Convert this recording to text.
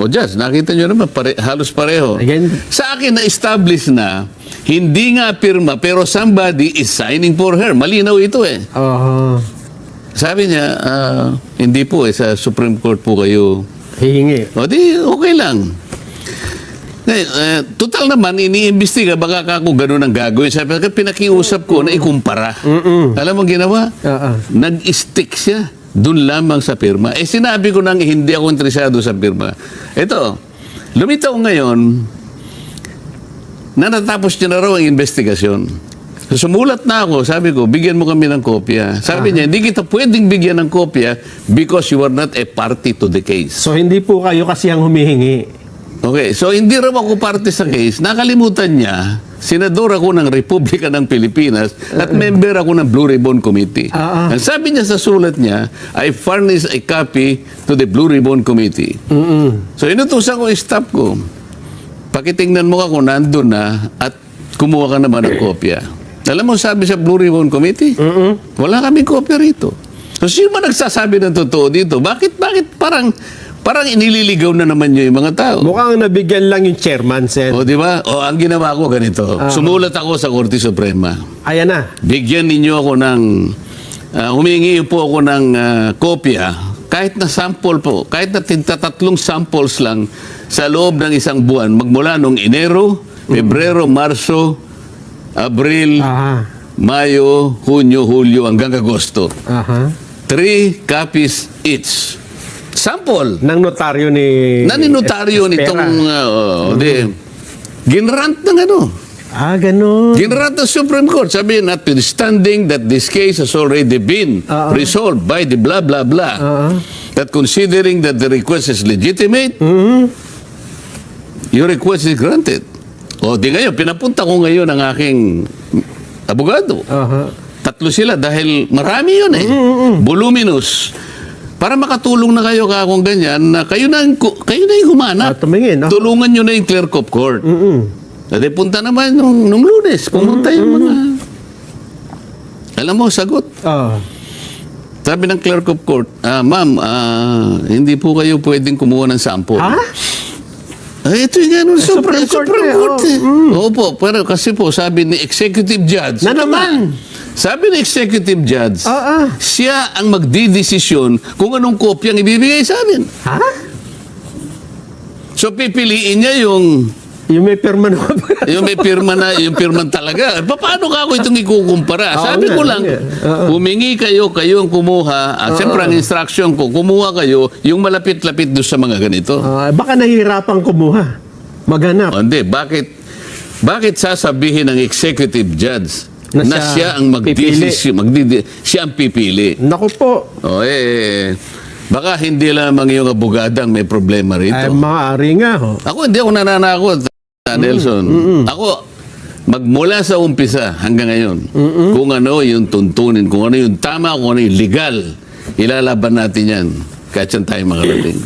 O Judge, nakita nyo naman, halos pareho. Again. Sa akin, na-establish na, hindi nga pirma, pero somebody is signing for her. Malinaw ito eh. Sabi niya, hindi po eh, sa Supreme Court po kayo. Hihingi. O di, okay lang. Total naman, iniimbestiga, baka ako ganun ang gagawin. Sabi ko, pinakiusap ko na ikumpara. Alam mo ginawa? Nag-stick siya dun lamang sa pirma. Sinabi ko nang hindi ako interesado sa pirma. Ito, lumitaw ngayon na natapos niya na raw ang investigasyon. So, sumulat na ako, sabi ko, bigyan mo kami ng kopya. Sabi niya, hindi kita pwedeng bigyan ng kopya because you are not a party to the case. So, hindi po kayo kasi ang humihingi. Okay, so hindi raw ako parte sa case. Nakalimutan niya, senador ako ng Republika ng Pilipinas at member ako ng Blue Ribbon Committee. Ang sabi niya sa sulat niya, I furnish a copy to the Blue Ribbon Committee. So inutusan ko yung staff ko. Pakitingnan mo ka kung nandun na at kumuha ka naman ng kopya. Alam mo sabi sa Blue Ribbon Committee? Wala kaming kopya rito. So sino ba nagsasabi ng totoo dito? Bakit parang inililigaw na naman nyo yung mga tao. Mukhang nabigyan lang yung chairman, Sen. O, di ba? O, ang ginawa ko ganito. Sumulat ako sa Korte Suprema. Ayan na. Bigyan ninyo ako ng, humingi po ako ng kopya, kahit na sample po, kahit na tatlong samples lang sa loob ng isang buwan, magmula nung Enero, Pebrero, Marso, Abril, Mayo, Hunyo, Hulyo, hanggang Agosto. 3 copies each. Sample. Ng notaryo ni... Naninotaryo nitong... ginrant ng ano. Ganun. Ginrant ng Supreme Court. Sabi, notwithstanding that this case has already been resolved by the blah, blah, blah. That considering that the request is legitimate, your request is granted. O, di ngayon, pinapunta ko ngayon ang aking abogado. 3 sila dahil marami yun eh. Voluminous. Para makatulong na kayo kung ganyan, na kayo na yung humanap. Tulungan nyo na yung clerk of court. Dati punta naman nung Lunes, pumunta yung mga... Alam mo, sagot. Sabi ng clerk of court, ma'am, hindi po kayo pwedeng kumuha ng sample. Ito yung Supreme Court. Opo, pero kasi po, sabi ni Executive Judge. Na naman! Sabi ng Executive Judge, siya ang magdidesisyon kung anong kopyang ibibigay sa amin. So, pipiliin niya yung may pirma na. yung may pirma na, yung pirman talaga. Paano ka ako itong ikukumpara? Sabi ko lang, humingi kayo ang kumuha. Siyempre, ang instruction ko, kumuha kayo yung malapit-lapit doon sa mga ganito. Baka nahihirapan kumuha. Maghanap. Hindi, bakit sasabihin ng Executive Judge na siya ang siya ang pipili? Naku po. Baka hindi lamang yung abogadang may problema rito. Ay, maaari nga ho. Ako hindi ako nananakot, Nelson. Ako, magmula sa umpisa hanggang ngayon, kung ano yung tuntunin, kung ano yung tama, kung ano yung legal, ilalaban natin yan kahit saan tayo makarating.